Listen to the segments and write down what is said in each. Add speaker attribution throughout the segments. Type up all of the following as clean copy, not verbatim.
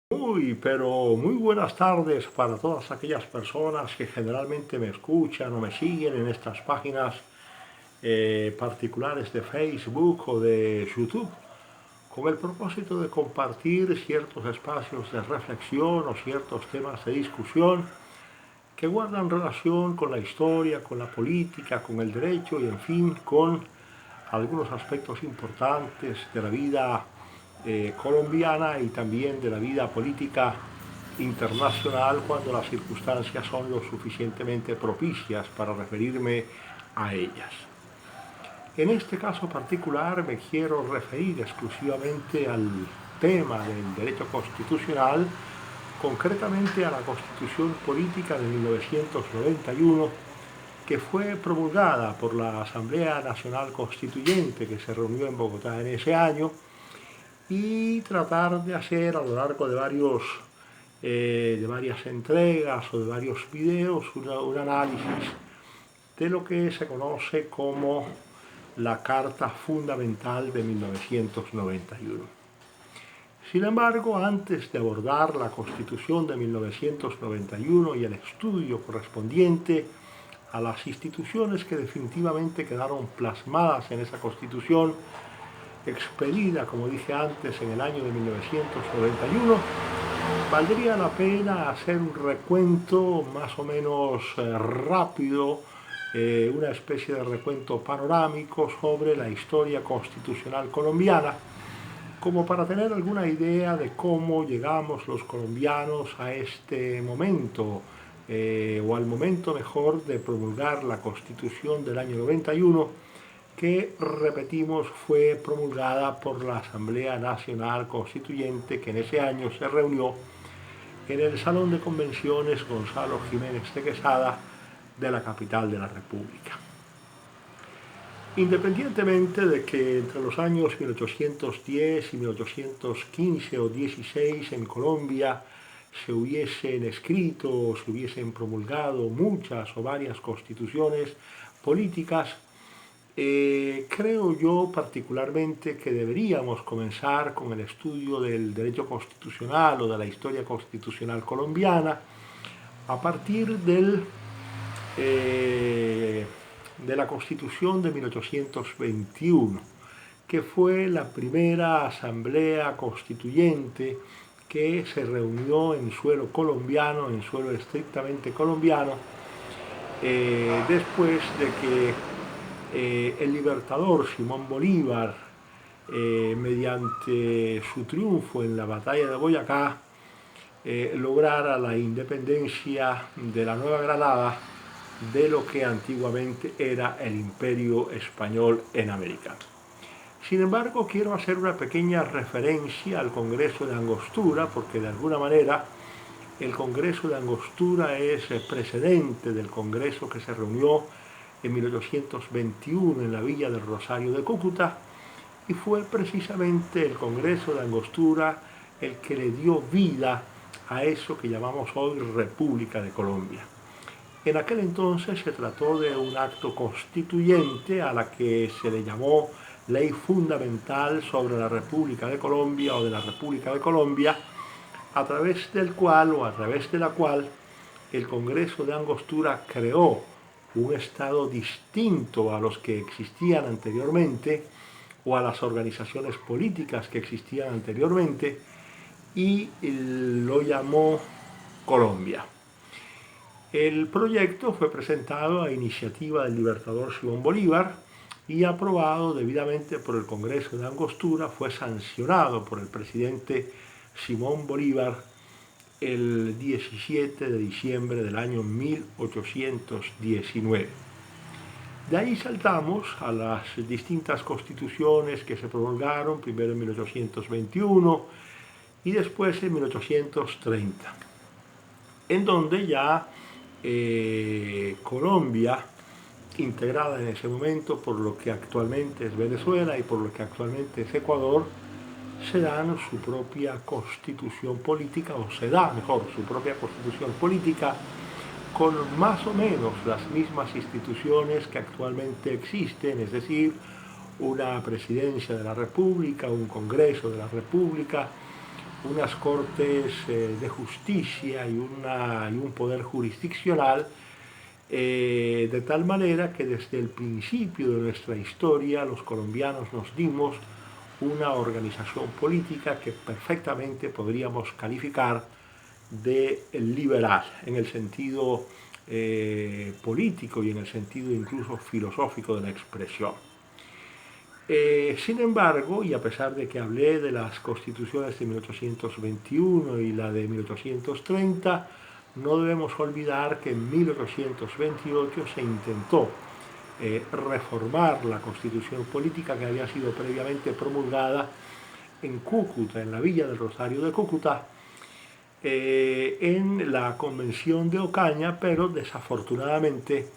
Speaker 1: Pero muy buenas tardes para todas aquellas personas que generalmente me escuchan o me siguen en estas páginas particulares de Facebook o de YouTube, con el propósito de compartir ciertos espacios de reflexión o ciertos temas de discusión que guardan relación con la historia, con la política, con el derecho y en fin, con algunos aspectos importantes de la vida colombiana y también de la vida política internacional cuando las circunstancias son lo suficientemente propicias para referirme a ellas. En este caso particular me quiero referir exclusivamente al tema del derecho constitucional, concretamente a la Constitución Política de 1991, que fue promulgada por la Asamblea Nacional Constituyente que se reunió en Bogotá en ese año, y tratar de hacer a lo largo de varias entregas o de varios videos un análisis de lo que se conoce como la Carta Fundamental de 1991. Sin embargo, antes de abordar la Constitución de 1991 y el estudio correspondiente a las instituciones que definitivamente quedaron plasmadas en esa Constitución, expedida, como dije antes, en el año de 1991, valdría la pena hacer un recuento más o menos rápido, una especie de recuento panorámico sobre la historia constitucional colombiana, como para tener alguna idea de cómo llegamos los colombianos a este momento, o al momento mejor de promulgar la Constitución del año 91, que, repetimos, fue promulgada por la Asamblea Nacional Constituyente, que en ese año se reunió en el Salón de Convenciones Gonzalo Jiménez de Quesada de la capital de la República. Independientemente de que entre los años 1810 y 1815 o 16 en Colombia se hubiesen escrito o se hubiesen promulgado muchas o varias constituciones políticas, creo yo particularmente que deberíamos comenzar con el estudio del derecho constitucional o de la historia constitucional colombiana a partir de la Constitución de 1821, que fue la primera asamblea constituyente que se reunió en suelo colombiano, en suelo estrictamente colombiano, después de que el libertador Simón Bolívar, mediante su triunfo en la batalla de Boyacá, lograra la independencia de la Nueva Granada de lo que antiguamente era el Imperio Español en América. Sin embargo, quiero hacer una pequeña referencia al Congreso de Angostura, porque de alguna manera el Congreso de Angostura es precedente del Congreso que se reunió en 1821 en la villa del Rosario de Cúcuta, y fue precisamente el Congreso de Angostura el que le dio vida a eso que llamamos hoy República de Colombia. En aquel entonces se trató de un acto constituyente a la que se le llamó Ley Fundamental sobre la República de Colombia o de la República de Colombia, a través del cual o a través de la cual el Congreso de Angostura creó un Estado distinto a los que existían anteriormente o a las organizaciones políticas que existían anteriormente, y lo llamó Colombia. El proyecto fue presentado a iniciativa del libertador Simón Bolívar y aprobado debidamente por el Congreso de Angostura. Fue sancionado por el presidente Simón Bolívar el 17 de diciembre del año 1819. De ahí saltamos a las distintas constituciones que se promulgaron, primero en 1821 y después en 1830, en donde ya Colombia, integrada en ese momento por lo que actualmente es Venezuela y por lo que actualmente es Ecuador, se dan su propia constitución política, o se da mejor su propia constitución política, con más o menos las mismas instituciones que actualmente existen, es decir, una presidencia de la República, un Congreso de la República, unas cortes de justicia y un poder jurisdiccional, de tal manera que desde el principio de nuestra historia los colombianos nos dimos una organización política que perfectamente podríamos calificar de liberal en el sentido político y en el sentido incluso filosófico de la expresión. Sin embargo, y a pesar de que hablé de las constituciones de 1821 y la de 1830, no debemos olvidar que en 1828 se intentó reformar la constitución política que había sido previamente promulgada en Cúcuta, en la villa del Rosario de Cúcuta, en la Convención de Ocaña, pero desafortunadamente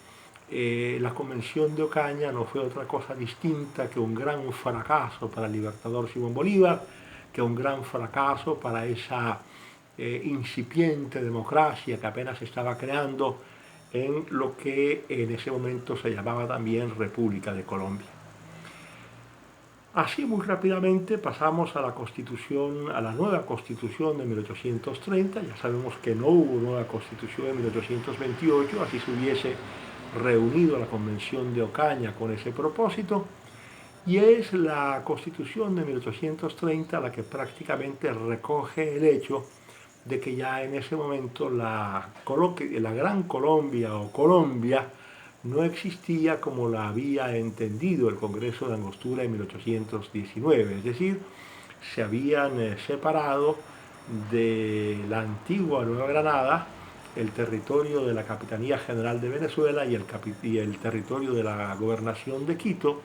Speaker 1: la Convención de Ocaña no fue otra cosa distinta que un gran fracaso para el libertador Simón Bolívar, que un gran fracaso para esa incipiente democracia que apenas se estaba creando en lo que en ese momento se llamaba también República de Colombia. Así muy rápidamente pasamos a la nueva Constitución de 1830. Ya sabemos que no hubo nueva Constitución en 1828, así se hubiese reunido la Convención de Ocaña con ese propósito, y es la Constitución de 1830 la que prácticamente recoge el hecho de que ya en ese momento la Gran Colombia o Colombia no existía como la había entendido el Congreso de Angostura en 1819, es decir, se habían separado de la antigua Nueva Granada el territorio de la Capitanía General de Venezuela y el territorio de la Gobernación de Quito,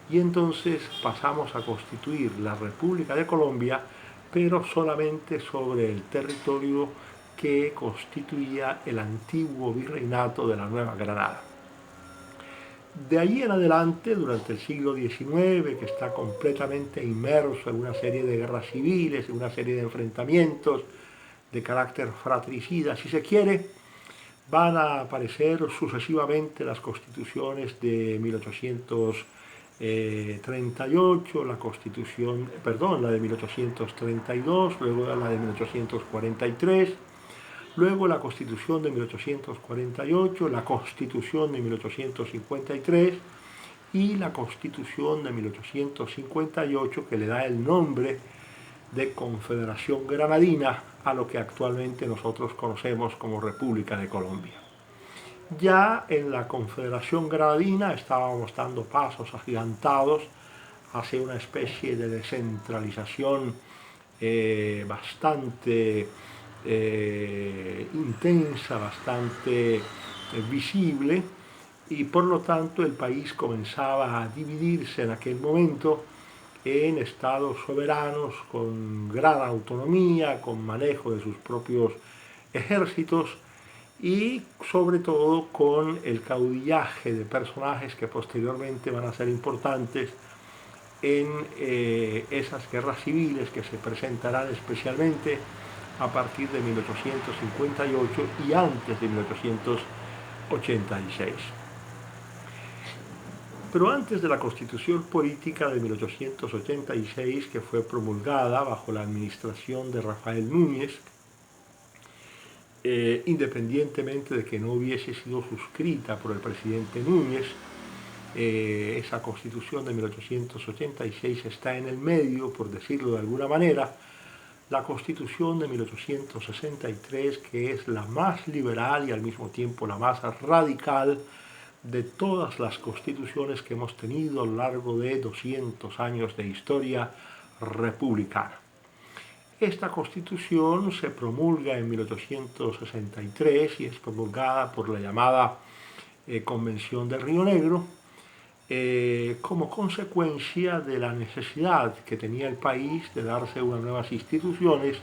Speaker 1: y entonces pasamos a constituir la República de Colombia, pero solamente sobre el territorio que constituía el antiguo virreinato de la Nueva Granada. De allí en adelante, durante el siglo XIX, que está completamente inmerso en una serie de guerras civiles, en una serie de enfrentamientos de carácter fratricida, si se quiere, van a aparecer sucesivamente las constituciones de 1838, la de 1832, luego la de 1843, luego la Constitución de 1848, la Constitución de 1853 y la Constitución de 1858, que le da el nombre de Confederación Granadina a lo que actualmente nosotros conocemos como República de Colombia. Ya en la Confederación Granadina estábamos dando pasos agigantados hacia una especie de descentralización bastante intensa, bastante visible, y por lo tanto el país comenzaba a dividirse en aquel momento en estados soberanos con gran autonomía, con manejo de sus propios ejércitos y sobre todo con el caudillaje de personajes que posteriormente van a ser importantes en esas guerras civiles que se presentarán especialmente a partir de 1858 y antes de 1886. Pero antes de la Constitución Política de 1886, que fue promulgada bajo la administración de Rafael Núñez, independientemente de que no hubiese sido suscrita por el presidente Núñez, esa Constitución de 1886 está en el medio, por decirlo de alguna manera. La Constitución de 1863, que es la más liberal y al mismo tiempo la más radical de todas las constituciones que hemos tenido a lo largo de 200 años de historia republicana. Esta constitución se promulga en 1863 y es promulgada por la llamada Convención de Río Negro, como consecuencia de la necesidad que tenía el país de darse unas nuevas instituciones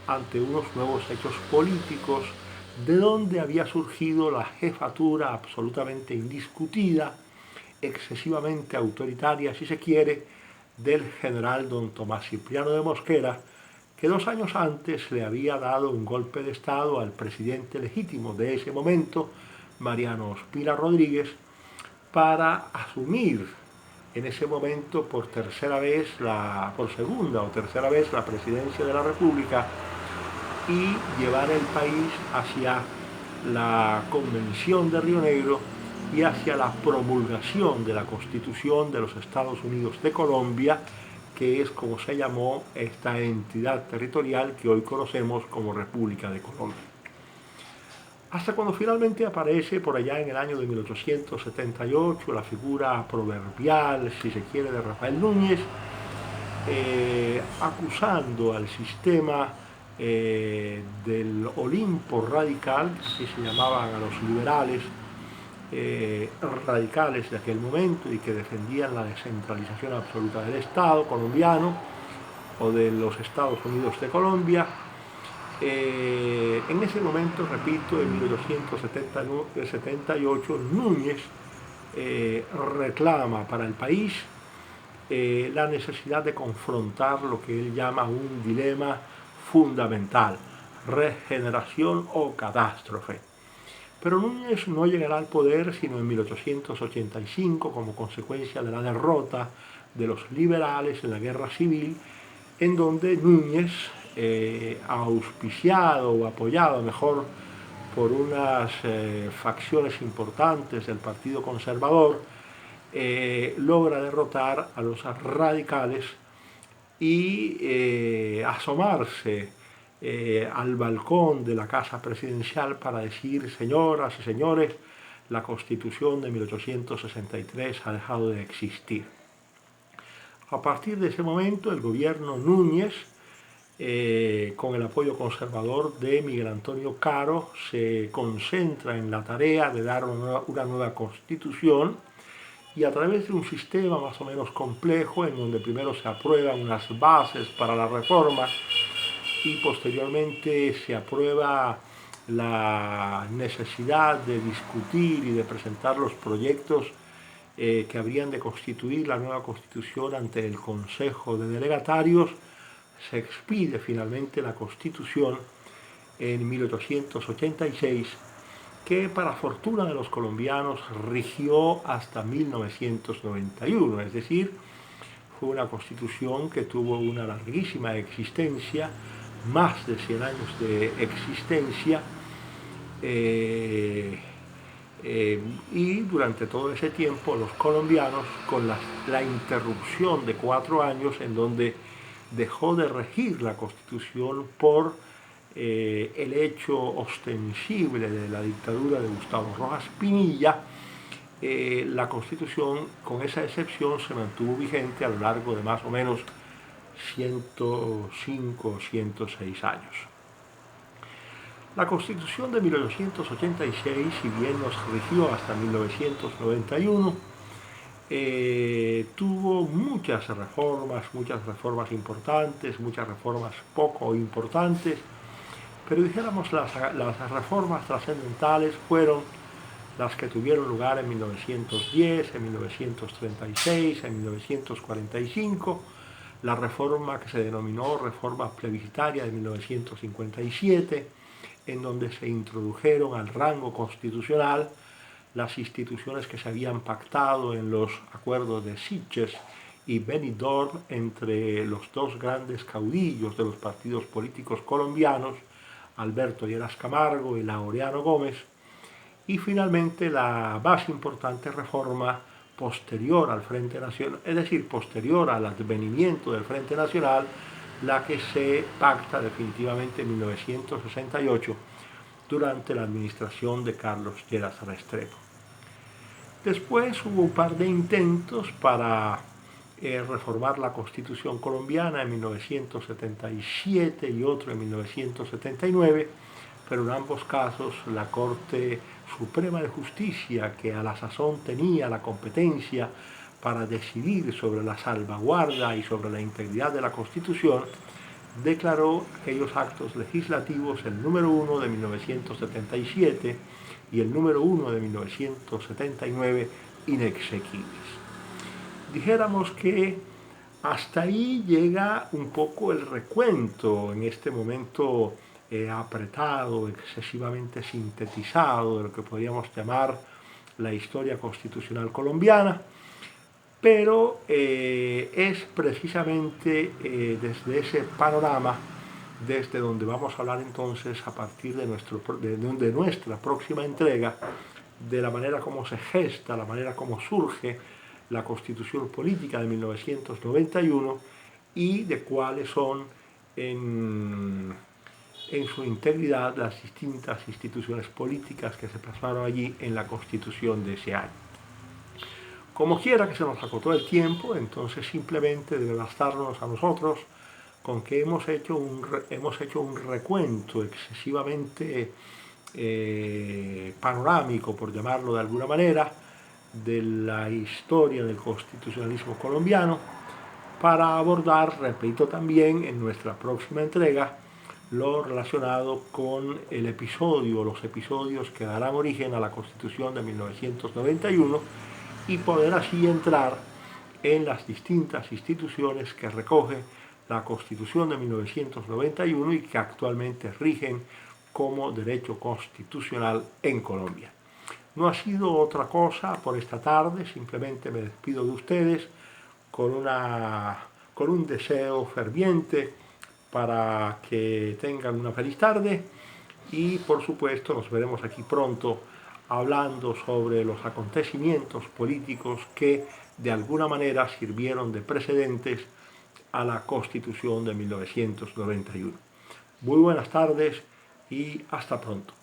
Speaker 1: ante unos nuevos hechos políticos, de donde había surgido la jefatura absolutamente indiscutida, excesivamente autoritaria, si se quiere, del general don Tomás Cipriano de Mosquera, que 2 años antes le había dado un golpe de Estado al presidente legítimo de ese momento, Mariano Ospina Rodríguez, para asumir en ese momento por segunda o tercera vez la presidencia de la República y llevar el país hacia la Convención de Río Negro y hacia la promulgación de la Constitución de los Estados Unidos de Colombia, que es como se llamó esta entidad territorial que hoy conocemos como República de Colombia. Hasta cuando finalmente aparece por allá en el año de 1878 la figura proverbial, si se quiere, de Rafael Núñez, acusando al sistema del Olimpo radical, que se llamaban a los liberales radicales de aquel momento y que defendían la descentralización absoluta del Estado colombiano o de los Estados Unidos de Colombia. En ese momento, repito, en 1878, Núñez reclama para el país la necesidad de confrontar lo que él llama un dilema fundamental: regeneración o catástrofe. Pero Núñez no llegará al poder sino en 1885 como consecuencia de la derrota de los liberales en la guerra civil, en donde Núñez, auspiciado o apoyado mejor por unas facciones importantes del Partido Conservador, logra derrotar a los radicales y asomarse al balcón de la Casa Presidencial para decir: señoras y señores, la Constitución de 1863 ha dejado de existir. A partir de ese momento, el gobierno Núñez, con el apoyo conservador de Miguel Antonio Caro, se concentra en la tarea de dar una nueva Constitución, y a través de un sistema más o menos complejo, en donde primero se aprueban unas bases para la reforma y posteriormente se aprueba la necesidad de discutir y de presentar los proyectos que habrían de constituir la nueva Constitución ante el Consejo de Delegatarios, se expide finalmente la Constitución en 1886, que para fortuna de los colombianos rigió hasta 1991, es decir, fue una Constitución que tuvo una larguísima existencia, más de 100 años de existencia, y durante todo ese tiempo los colombianos, con la interrupción de 4 años en donde dejó de regir la Constitución por el hecho ostensible de la dictadura de Gustavo Rojas Pinilla, la Constitución, con esa excepción, se mantuvo vigente a lo largo de más o menos 105 o 106 años. La Constitución de 1886, si bien nos rigió hasta 1991, tuvo muchas reformas importantes, muchas reformas poco importantes, pero dijéramos las reformas trascendentales fueron las que tuvieron lugar en 1910, en 1936, en 1945, la reforma que se denominó reforma plebiscitaria de 1957, en donde se introdujeron al rango constitucional las instituciones que se habían pactado en los acuerdos de Sitges y Benidorm entre los dos grandes caudillos de los partidos políticos colombianos, Alberto Lleras Camargo y Laureano Gómez, y finalmente la más importante reforma posterior al Frente Nacional, es decir, posterior al advenimiento del Frente Nacional, la que se pacta definitivamente en 1968 durante la administración de Carlos Lleras Restrepo. Después hubo un par de intentos para reformar la Constitución colombiana en 1977 y otro en 1979, pero en ambos casos la Corte Suprema de Justicia, que a la sazón tenía la competencia para decidir sobre la salvaguarda y sobre la integridad de la Constitución, declaró aquellos actos legislativos, el número 1 de 1977 y el número 1 de 1979, inexequibles. Dijéramos que hasta ahí llega un poco el recuento en este momento apretado, excesivamente sintetizado de lo que podríamos llamar la historia constitucional colombiana. pero es precisamente desde ese panorama desde donde vamos a hablar entonces a partir de nuestra próxima entrega, de la manera como se gesta, la manera como surge la Constitución Política de 1991 y de cuáles son en su integridad las distintas instituciones políticas que se plasmaron allí en la Constitución de ese año. Como quiera que se nos acotó el tiempo, entonces simplemente debe bastarnos a nosotros con que hemos hecho un recuento excesivamente panorámico, por llamarlo de alguna manera, de la historia del constitucionalismo colombiano, para abordar, repito también, en nuestra próxima entrega, lo relacionado con el episodio, los episodios que darán origen a la Constitución de 1991 y poder así entrar en las distintas instituciones que recoge la Constitución de 1991 y que actualmente rigen como derecho constitucional en Colombia. No ha sido otra cosa por esta tarde, simplemente me despido de ustedes con un deseo ferviente para que tengan una feliz tarde y por supuesto nos veremos aquí pronto hablando sobre los acontecimientos políticos que de alguna manera sirvieron de precedentes a la Constitución de 1991. Muy buenas tardes y hasta pronto.